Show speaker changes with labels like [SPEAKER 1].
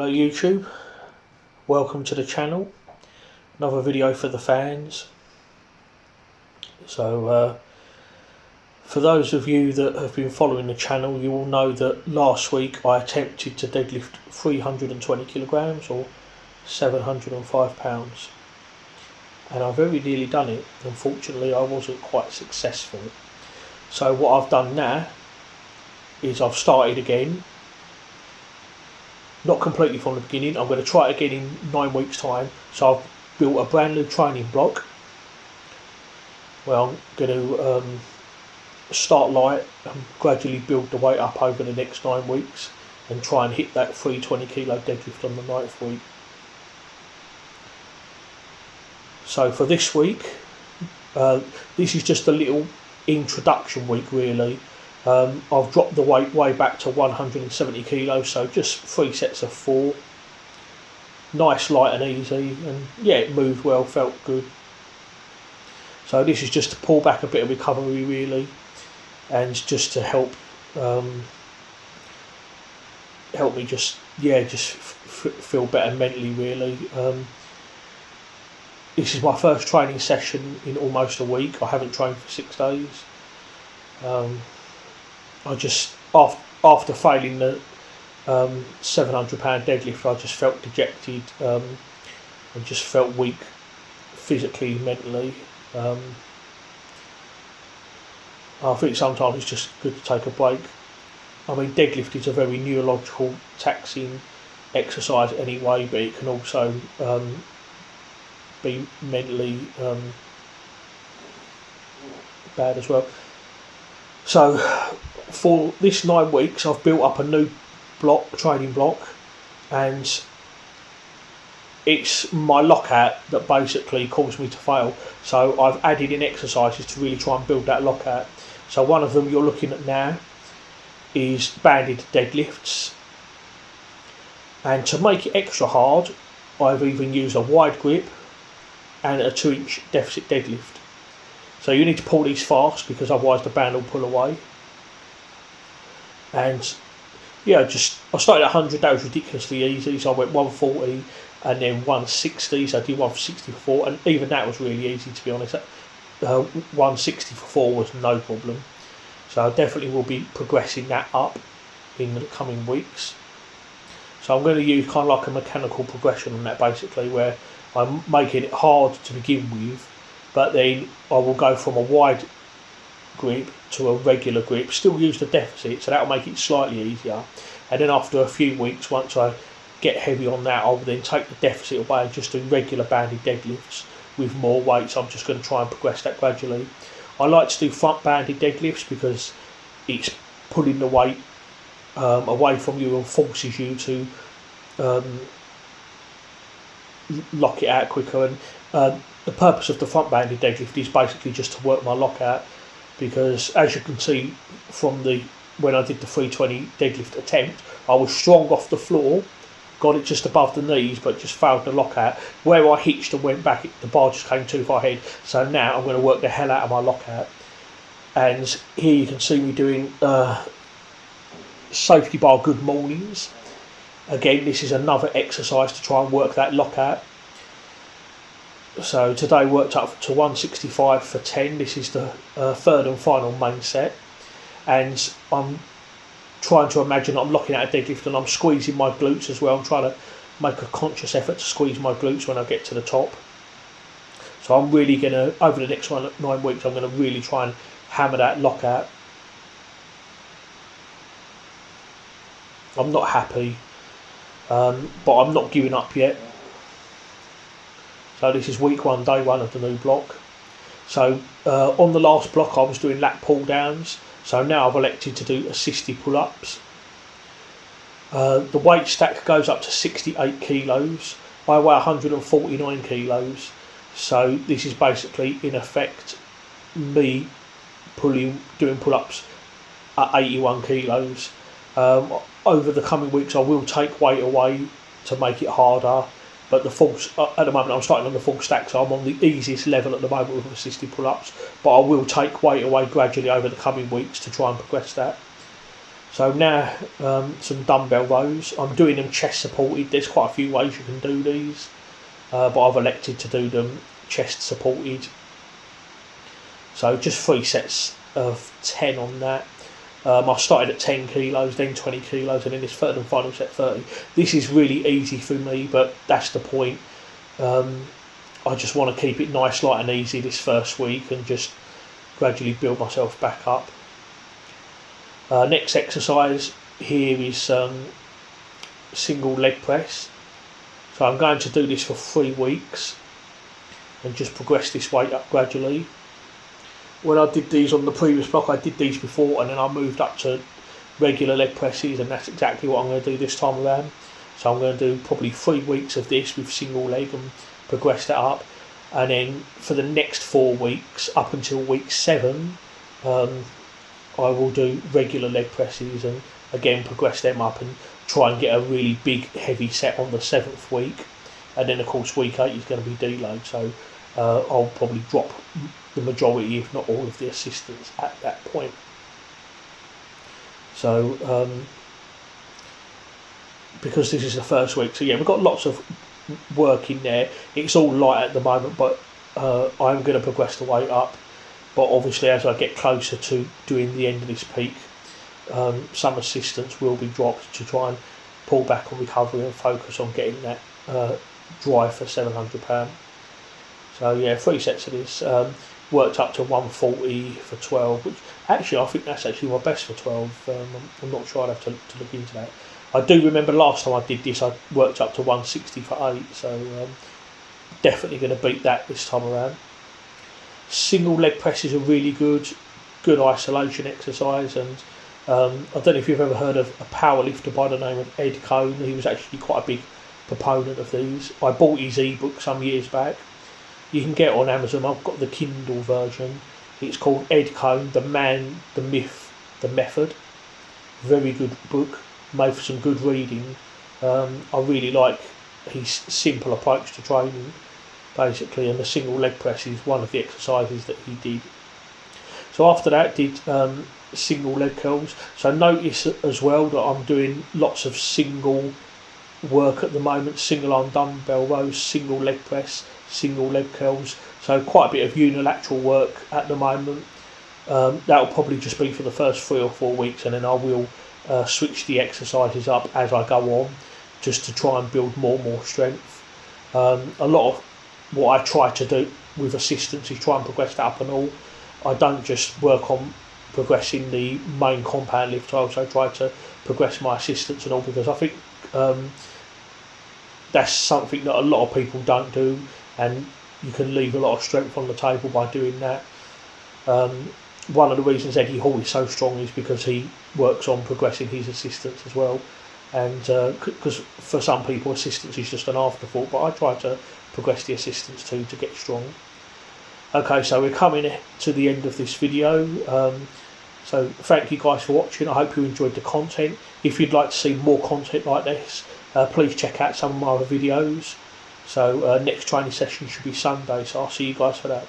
[SPEAKER 1] Hello YouTube, welcome to the channel. Another video for the fans. So for those of you that have been following the channel, you will know that last week I attempted to deadlift 320 kilograms or 705 pounds, and I very nearly done it. Unfortunately I wasn't quite successful. So what I've done now is I've started again. Not completely from the beginning. I'm going to try it again in 9 weeks time. So I've built a brand new training block where I'm going to start light and gradually build the weight up over the next 9 weeks and try and hit that 320 kilo deadlift on the 9th week. So for this week, this is just a little introduction week really. I've dropped the weight way back to 170 kilos, so just 3 sets of 4. Nice, light and easy, and yeah, it moved well, felt good. So this is just to pull back a bit of recovery really, and just to help me just feel better mentally really. This is my first training session in almost a week. I haven't trained for 6 days. I just, after failing the 700 pound deadlift, I just felt dejected and just felt weak physically, mentally. I think sometimes it's just good to take a break. I mean, deadlift is a very neurological, taxing exercise anyway, but it can also be mentally bad as well. So for this 9 weeks I've built up a new training block, and it's my lockout that basically caused me to fail. So I've added in exercises to really try and build that lockout. So one of them you're looking at now is banded deadlifts, and to make it extra hard I've even used a wide grip and a 2-inch deficit deadlift. So you need to pull these fast because otherwise the band will pull away. And yeah, I started at 100, that was ridiculously easy. So I went 140 and then 160, so I did 160 for 4, and even that was really easy to be honest. 160 for 4 was no problem. So I definitely will be progressing that up in the coming weeks. So I'm going to use kind of like a mechanical progression on that basically, where I'm making it hard to begin with, but then I will go from a wide grip to a regular grip, still use the deficit, so that will make it slightly easier. And then after a few weeks, once I get heavy on that, I'll then take the deficit away and just do regular banded deadlifts with more weights. I'm just going to try and progress that gradually. I like to do front banded deadlifts because it's pulling the weight away from you and forces you to lock it out quicker. And the purpose of the front banded deadlift is basically just to work my lockout, because as you can see from when I did the 320 deadlift attempt, I was strong off the floor, got it just above the knees, but just failed the lockout. Where I hitched and went back, the bar just came too far ahead. So now I'm going to work the hell out of my lockout. And here you can see me doing safety bar good mornings. Again, this is another exercise to try and work that lockout. So today worked up to 165 for 10. This is the third and final main set, and I'm trying to imagine I'm locking out a deadlift and I'm squeezing my glutes as well. I'm trying to make a conscious effort to squeeze my glutes when I get to the top. So I'm really going to, over the next 9 weeks, I'm going to really try and hammer that lockout. I'm not happy, but I'm not giving up yet. So this is week 1, day 1 of the new block. So on the last block I was doing lat pull downs. So now I've elected to do assisted pull ups. The weight stack goes up to 68 kilos. I weigh 149 kilos. So this is basically in effect me doing pull ups at 81 kilos. Over the coming weeks I will take weight away to make it harder. But the full, at the moment I'm starting on the full stack, so I'm on the easiest level at the moment with assisted pull-ups. But I will take weight away gradually over the coming weeks to try and progress that. So now some dumbbell rows. I'm doing them chest supported. There's quite a few ways you can do these, but I've elected to do them chest supported. So just 3 sets of 10 on that. I started at 10 kilos, then 20 kilos, and then this third and final set 30. This is really easy for me, but that's the point. I just want to keep it nice, light and easy this first week and just gradually build myself back up. Next exercise here is single leg press. So I'm going to do this for 3 weeks and just progress this weight up gradually. When I did these on the previous block, I did these before and then I moved up to regular leg presses, and that's exactly what I'm going to do this time around. So I'm going to do probably 3 weeks of this with single leg and progress that up, and then for the next 4 weeks up until week 7 I will do regular leg presses and again progress them up and try and get a really big heavy set on the 7th week, and then of course week 8 is going to be deload, so I'll probably drop the majority if not all of the assistance at that point. So because this is the first week, so yeah, we've got lots of work in there. It's all light at the moment, but I'm going to progress the weight up, but obviously as I get closer to doing the end of this peak, some assistance will be dropped to try and pull back on recovery and focus on getting that drive for £700. So yeah, 3 sets of this, worked up to 140 for 12, which actually I think that's actually my best for 12. I'm not sure, I'd have to look into that. I do remember last time I did this I worked up to 160 for 8, so definitely going to beat that this time around. Single leg presses are really good isolation exercise, and I don't know if you've ever heard of a powerlifter by the name of Ed Cohn. He was actually quite a big proponent of these. I bought his ebook some years back. You can get it on Amazon. I've got the Kindle version. It's called Ed Cohn, The Man, The Myth, The Method. Very good book, made for some good reading. I really like his simple approach to training, basically, and the single leg press is one of the exercises that he did. So after that, did single leg curls. So notice as well that I'm doing lots of single work at the moment, single arm dumbbell rows, single leg press, single leg curls, so quite a bit of unilateral work at the moment. That'll probably just be for the first 3 or 4 weeks, and then I will switch the exercises up as I go on, just to try and build more and more strength. A lot of what I try to do with assistance is try and progress that up and all. I don't just work on progressing the main compound lift, I also try to progress my assistance and all, because I think that's something that a lot of people don't do, and you can leave a lot of strength on the table by doing that. One of the reasons Eddie Hall is so strong is because he works on progressing his assistance as well, and because for some people assistance is just an afterthought, but I try to progress the assistance too to get strong. Okay, so we're coming to the end of this video. So thank you guys for watching. I hope you enjoyed the content. If you'd like to see more content like this, please check out some of my other videos. So next training session should be Sunday, so I'll see you guys for that.